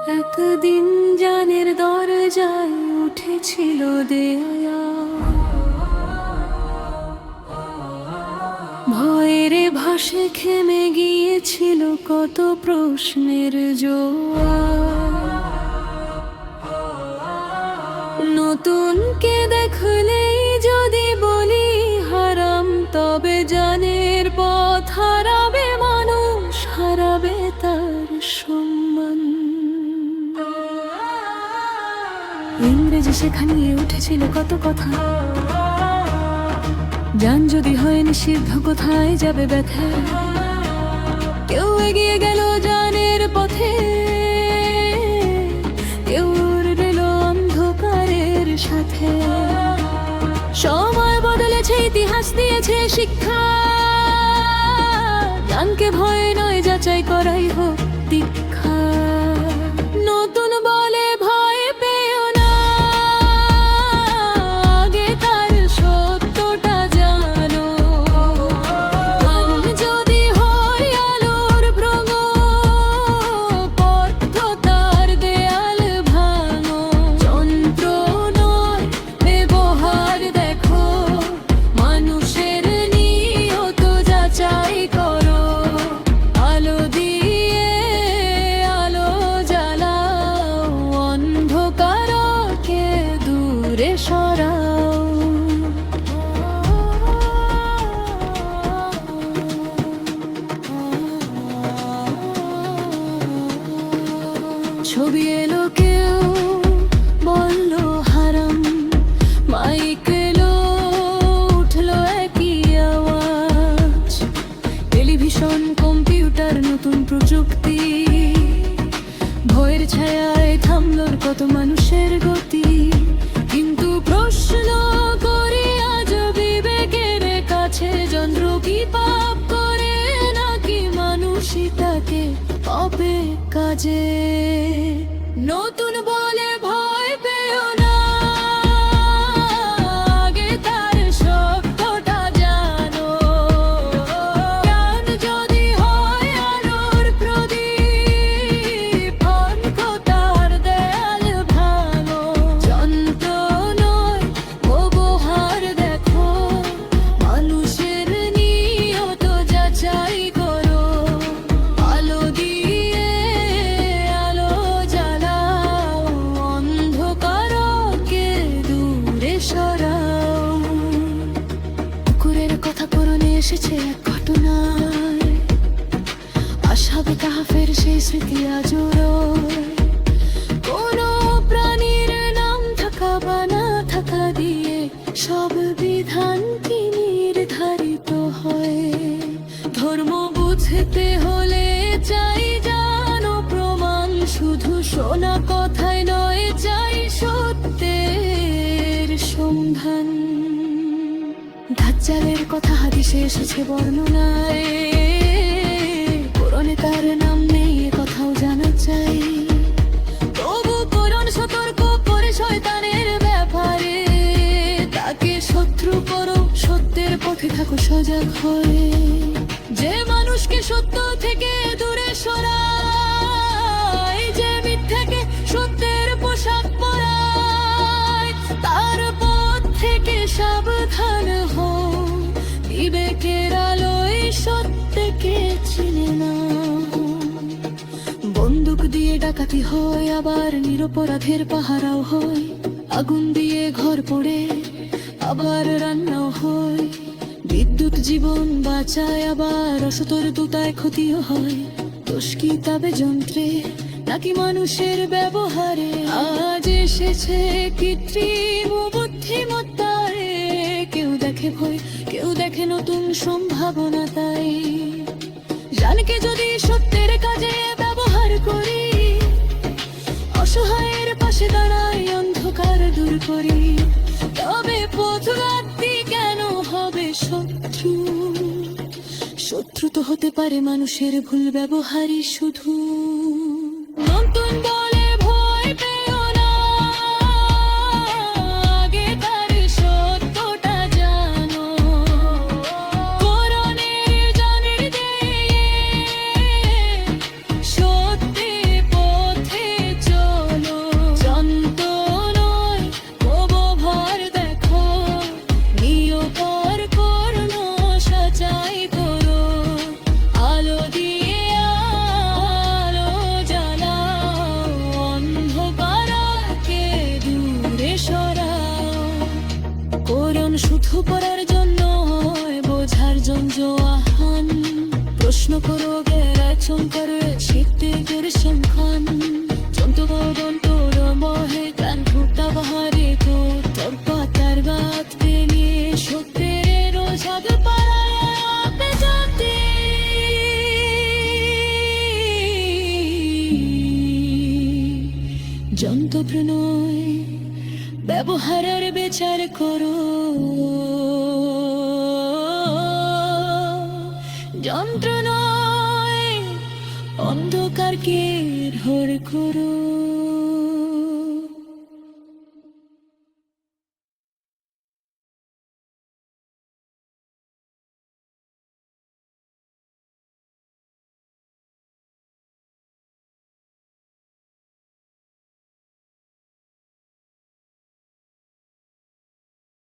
একদিন জানের দরজায় উঠেছিল দেয়া, ভয়ের ভাসে খেমে গিয়েছিল কত প্রশ্নের জোয়ার। নতুনকে দেখলেই যদি বলি হারাম, তবে জানের পথ হারাবে মানুষ, হারাবে তার সম্মান। ইংরেজি শেখা নিয়ে উঠেছিল কত কথা, জান যদি হয় নিষিদ্ধ কোথায় যাবে ব্যথা। কেউ এগিয়ে গেল জানের পথে, কেউ রইল অন্ধকারের সাথে। সময় বদলেছে, ইতিহাস দিয়েছে শিক্ষা, জানকে ভয় নয় যাচাই করাই হোক দীক্ষা। নতুন বলে ভয় পেও না, আগে তার সত্যটা জানো। জ্ঞান যদি হয় আলোর ভ্রম, পথ তার দেয়াল ভাঙো। যন্ত্র নয় ব্যবহার দেখো, মানুষের নিয়ত যাচাই করো। আলো দিয়ে আলো জ্বালাও, অন্ধকারকে দূরে সরাও। ছবি এলো, কেউ বললো হারাম, মাইক এলো, উঠলো একই আওয়াজ। টেলিভিশন, কম্পিউটার, নতুন প্রযুক্তি, ভয়ের ছায়ায় থামলো কত মানুষের গতি। কিন্তু প্রশ্ন করি আজ বিবেকের কাছে, যন্ত্র কি পাপ করে নাকি মানুষই তাকে পাবে কাজে। নতুন বলে ভয় পেও না, আগে তার সত্যটা জানো। জ্ঞান যদি হয় আলোর প্রদীপ, অন্ধকার দেয়াল ভাঙো। যন্ত্র নয় ব্যবহার দেখো, মানুষের নিয়ত যাচাই করো। আলো দিয়ে আলো জ্বালাও, অন্ধকারকে দূরে সরাও। পুকুরের কথা পূরণে এসেছে এক ঘটনায়, আসাবে কাহাফের সেই স্মৃতি আজও রয়। কোনো প্রাণীর নাম থাকা বা না থাকা দিয়ে সব বিধান কি নির্ধারিত হয়। ধর্ম বুঝতে হলে চাই জানো প্রমাণ, শুধু শোনা কথায় নয়, চাই সত্যের সন্ধান। দাজ্জালের কথা হাদিসে এসেছে বর্ণনায়, কোরআনে তার নাম নেই এ কথাও জানা চাই। তবু কোরআন সতর্ক করে শয়তানের ব্যাপারে, তাকে শত্রু করো, সত্যের পথে থাকো সজাগ হয়ে। যে মানুষকে সত্য থেকে দূরে সরায়, যে মিথ্যাকে সত্যের পোশাক পরায়, তার পথ থেকে সাবধান হও। বিবেকের আলোয় সত্যকে চিনে নাও। বন্দুক দিয়ে ডাকাতি হয়, আবার নিরপরাধের পাহারাও হয়। আগুন দিয়ে ঘর পোড়ে, আবার রান্নাও হয়। বিদ্যুৎ জীবন বাঁচায়, আবার অসতর দুটায় ক্ষতিও হয়। দোষ কি তবে যন্ত্রে নাকি মানুষের ব্যবহারে? আজ এসেছে কৃত্রিম বুদ্ধিমত্তায়, কেউ দেখে ভয়, কেউ দেখে নতুন সম্ভাবনা। তাই জানকে যদি সত্যের কাজে ব্যবহার করি, অসহায়ের পাশে দাঁড়াই, অন্ধকার দূর করি, তবে পথঘাতী কেন হবে শত্রু? শত্রু তো হতে পারে মানুষের ভুল ব্যবহারই শুধু। নতুন বলে ভয় পেও না, আগে তার সত্যটা জানো। কোরআনের জানের দিয়ে সত্যি পথে প্রশ্ন করো গেরায় চমকারে শিখতে দর্শন খান চন্তবদন তোর মহে কান ফুটা বাহারে তো তোর পাতার গাত পেলিয়ে সত্যের রোজাগ পাড়ায় আপে যাতে যন্ত্র নয় ব্যবহারের বিচার করো যন্ত্র নয় অন্ধকারকে ঘোর করো।